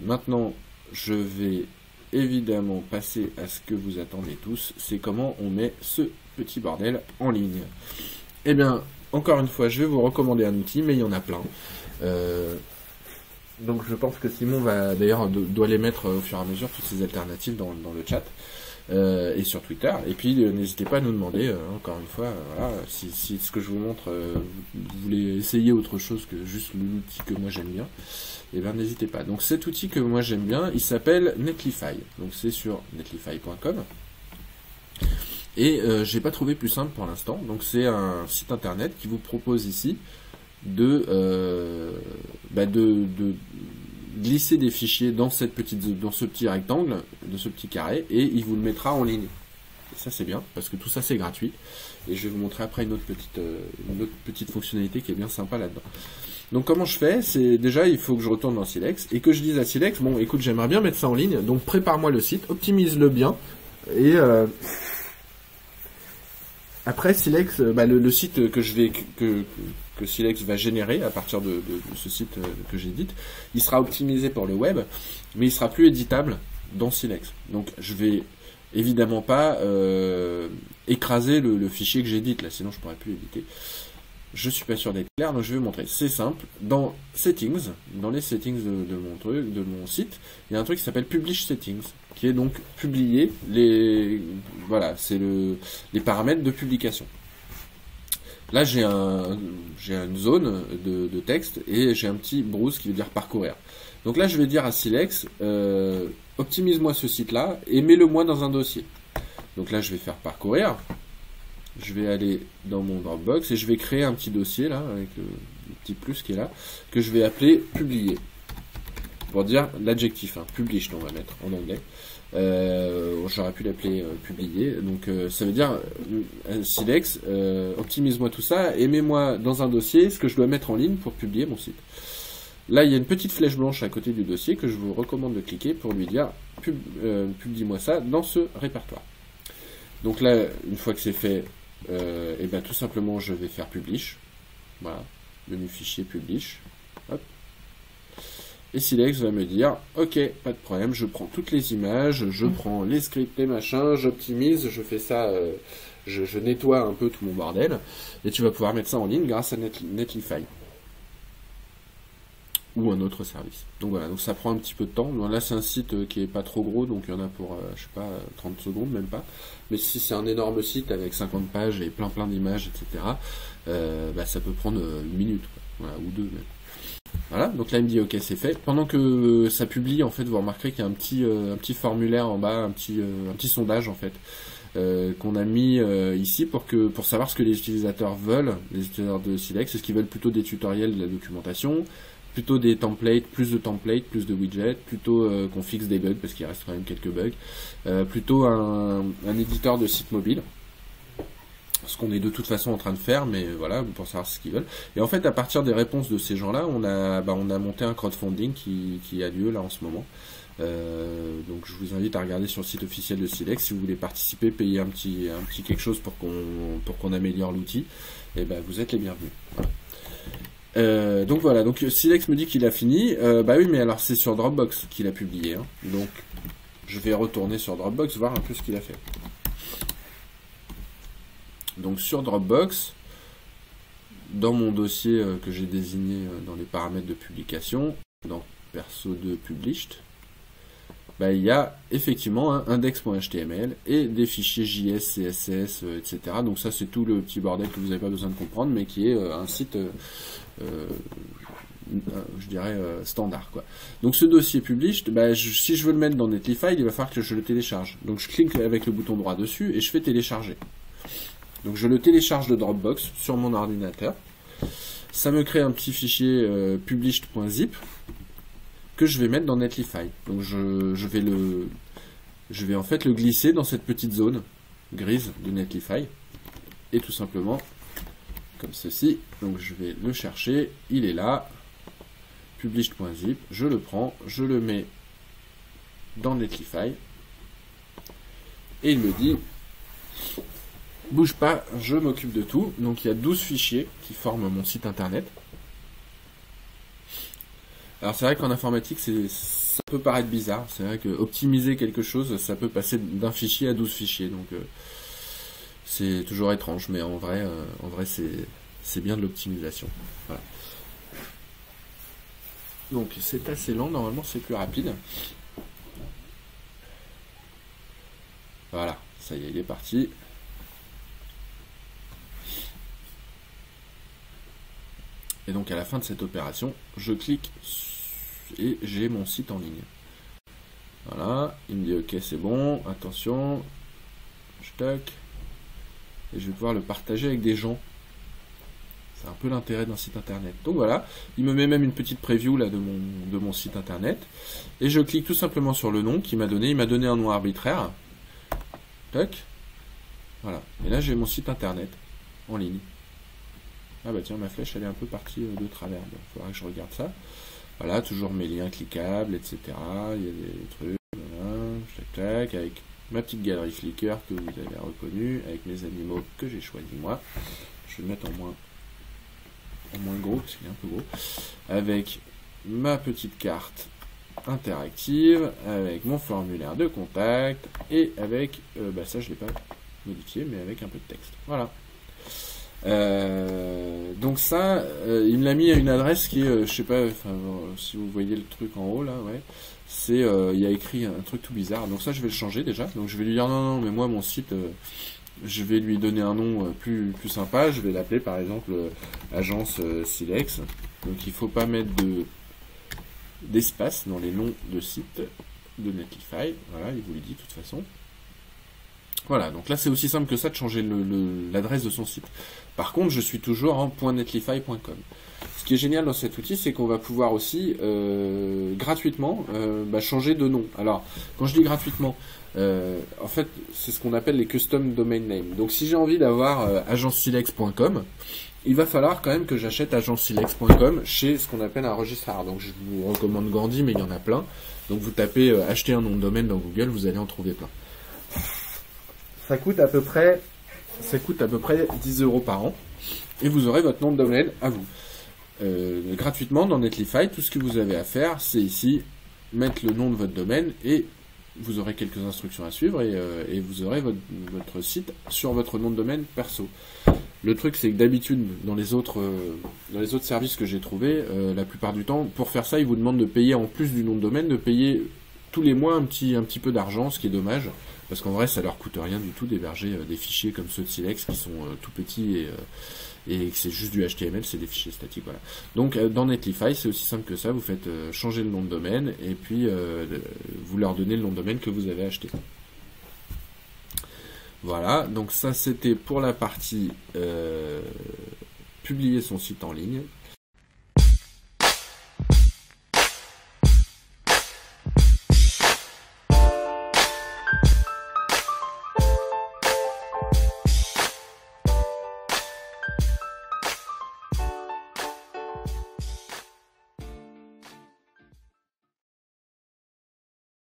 maintenant, je vais évidemment passer à ce que vous attendez tous, c'est comment on met ce petit bordel en ligne. Eh bien, encore une fois, je vais vous recommander un outil, mais il y en a plein. Donc je pense que Simon va d'ailleurs doit les mettre au fur et à mesure, toutes ces alternatives dans le chat. Et sur Twitter, et puis n'hésitez pas à nous demander, encore une fois, voilà, si ce que je vous montre, vous voulez essayer autre chose que juste l'outil que moi j'aime bien, et bien n'hésitez pas. Donc cet outil que moi j'aime bien, il s'appelle Netlify, donc c'est sur netlify.com, et j'ai pas trouvé plus simple pour l'instant. Donc c'est un site internet qui vous propose ici de glisser des fichiers dans ce petit rectangle, de ce petit carré, et il vous le mettra en ligne. Et ça c'est bien, parce que tout ça c'est gratuit. Et je vais vous montrer après une autre petite fonctionnalité qui est bien sympa là-dedans. Donc comment je fais? C'est déjà, il faut que je retourne dans Silex, et que je dise à Silex, bon écoute, j'aimerais bien mettre ça en ligne, donc prépare-moi le site, optimise-le bien, et après Silex, le site que Silex va générer à partir de ce site que j'édite, il sera optimisé pour le web, mais il sera plus éditable dans Silex. Donc je vais évidemment pas écraser le fichier que j'édite là, sinon je pourrais plus l'éditer. Je suis pas sûr d'être clair, donc je vais vous montrer. C'est simple. Dans Settings, dans les settings de mon site, il y a un truc qui s'appelle Publish Settings, qui est donc publier c'est les paramètres de publication. Là, j'ai une zone de texte et j'ai un petit browse qui veut dire parcourir. Donc là, je vais dire à Silex, optimise-moi ce site-là et mets-le-moi dans un dossier. Donc là, je vais faire parcourir. Je vais aller dans mon Dropbox et je vais créer un petit dossier là, avec le petit plus qui est là, que je vais appeler publier. Pour dire l'adjectif, published on va mettre en anglais. J'aurais pu l'appeler publier. Donc ça veut dire Silex, optimise-moi tout ça et mets-moi dans un dossier ce que je dois mettre en ligne pour publier mon site. Là, il y a une petite flèche blanche à côté du dossier que je vous recommande de cliquer pour lui dire publie-moi ça dans ce répertoire. Donc là, une fois que c'est fait, tout simplement je vais faire publish. Voilà, menu fichier publish. Hop. Et Silex va me dire, ok, pas de problème, je prends toutes les images, je prends les scripts, les machins, j'optimise, je fais ça, je nettoie un peu tout mon bordel, et tu vas pouvoir mettre ça en ligne grâce à Netlify. Ou un autre service. Donc voilà, donc ça prend un petit peu de temps. Donc là c'est un site qui est pas trop gros, donc il y en a pour, 30 secondes, même pas. Mais si c'est un énorme site avec 50 pages et plein d'images, etc., ça peut prendre une minute, quoi. Voilà, ou deux même. Voilà, donc là il me dit ok c'est fait. Pendant que ça publie, en fait, vous remarquerez qu'il y a un petit formulaire en bas, un petit sondage en fait, qu'on a mis ici pour savoir ce que les utilisateurs veulent, les utilisateurs de Silex. Est-ce qu'ils veulent plutôt des tutoriels de la documentation, plutôt des templates, plus de widgets, plutôt qu'on fixe des bugs parce qu'il reste quand même quelques bugs, plutôt un éditeur de site mobile. Ce qu'on est de toute façon en train de faire, mais voilà, pour savoir ce qu'ils veulent. Et en fait, à partir des réponses de ces gens-là, on a monté un crowdfunding qui a lieu là en ce moment. Donc je vous invite à regarder sur le site officiel de Silex si vous voulez participer, payer un petit quelque chose pour qu'on améliore l'outil. Et vous êtes les bienvenus. Voilà. Donc voilà, donc Silex me dit qu'il a fini. Oui, mais alors c'est sur Dropbox qu'il a publié. Donc je vais retourner sur Dropbox voir un peu ce qu'il a fait. Donc sur Dropbox, dans mon dossier que j'ai désigné dans les paramètres de publication, dans perso2 published, il y a effectivement un index.html et des fichiers JS, CSS, etc. Donc ça c'est tout le petit bordel que vous n'avez pas besoin de comprendre, mais qui est un site, je dirais, standard, quoi. Donc ce dossier published, si je veux le mettre dans Netlify, il va falloir que je le télécharge. Donc je clique avec le bouton droit dessus et je fais télécharger. Donc je le télécharge de Dropbox sur mon ordinateur. Ça me crée un petit fichier published.zip que je vais mettre dans Netlify. Donc je vais en fait le glisser dans cette petite zone grise de Netlify. Et tout simplement comme ceci. Donc je vais le chercher. Il est là. Published.zip. Je le prends. Je le mets dans Netlify. Et il me dit... Bouge pas, je m'occupe de tout. Donc il y a 12 fichiers qui forment mon site internet. Alors c'est vrai qu'en informatique ça peut paraître bizarre. C'est vrai que optimiser quelque chose, ça peut passer d'un fichier à 12 fichiers. Donc c'est toujours étrange, mais en vrai c'est bien de l'optimisation. Voilà. Donc c'est assez lent, normalement c'est plus rapide. Voilà, ça y est, il est parti. Et donc à la fin de cette opération, je clique et j'ai mon site en ligne. Voilà, il me dit ok c'est bon, attention, je toque, et je vais pouvoir le partager avec des gens. C'est un peu l'intérêt d'un site internet. Donc voilà, il me met même une petite preview là de mon site internet, et je clique tout simplement sur le nom qu'il m'a donné. Il m'a donné un nom arbitraire. Toc, voilà, et là j'ai mon site internet en ligne. Ah bah tiens, ma flèche elle est un peu partie de travers, il faudra que je regarde ça. Voilà, toujours mes liens cliquables, etc. Il y a des trucs, voilà, tac tac, avec ma petite galerie Flickr que vous avez reconnue, avec mes animaux que j'ai choisi moi. Je vais le mettre en moins gros, parce qu'il est un peu gros. Avec ma petite carte interactive, avec mon formulaire de contact, et avec, bah ça je ne l'ai pas modifié, mais avec un peu de texte. Voilà. Donc ça, il me l'a mis à une adresse qui est, je sais pas, si vous voyez le truc en haut là, ouais, c'est, il y a écrit un truc tout bizarre. Donc ça, je vais le changer déjà. Donc je vais lui dire non, mais moi mon site, je vais lui donner un nom plus sympa. Je vais l'appeler par exemple agence Silex. Donc il faut pas mettre d'espace dans les noms de sites de Netlify. Voilà, il vous le dit de toute façon. Voilà, donc là c'est aussi simple que ça de changer l'adresse de son site. Par contre, je suis toujours en .netlify.com. Ce qui est génial dans cet outil, c'est qu'on va pouvoir aussi gratuitement changer de nom. Alors, quand je dis gratuitement, en fait, c'est ce qu'on appelle les custom domain names. Donc, si j'ai envie d'avoir agencesilex.com, il va falloir quand même que j'achète agencesilex.com chez ce qu'on appelle un registraire. Donc, je vous recommande Gandhi, mais il y en a plein. Donc, vous tapez acheter un nom de domaine dans Google, vous allez en trouver plein. Ça coûte à peu près 10 € par an, et vous aurez votre nom de domaine à vous. Gratuitement dans Netlify, tout ce que vous avez à faire, c'est ici mettre le nom de votre domaine, et vous aurez quelques instructions à suivre, et vous aurez votre site sur votre nom de domaine perso. Le truc, c'est que d'habitude, dans les autres services que j'ai trouvés, la plupart du temps, pour faire ça, ils vous demandent de payer, en plus du nom de domaine, de payer tous les mois un petit peu d'argent, ce qui est dommage. Parce qu'en vrai, ça leur coûte rien du tout d'héberger des fichiers comme ceux de Silex qui sont tout petits et que c'est juste du HTML, c'est des fichiers statiques. Voilà. Donc dans Netlify, c'est aussi simple que ça. Vous faites changer le nom de domaine et puis vous leur donnez le nom de domaine que vous avez acheté. Voilà. Donc ça, c'était pour la partie publier son site en ligne.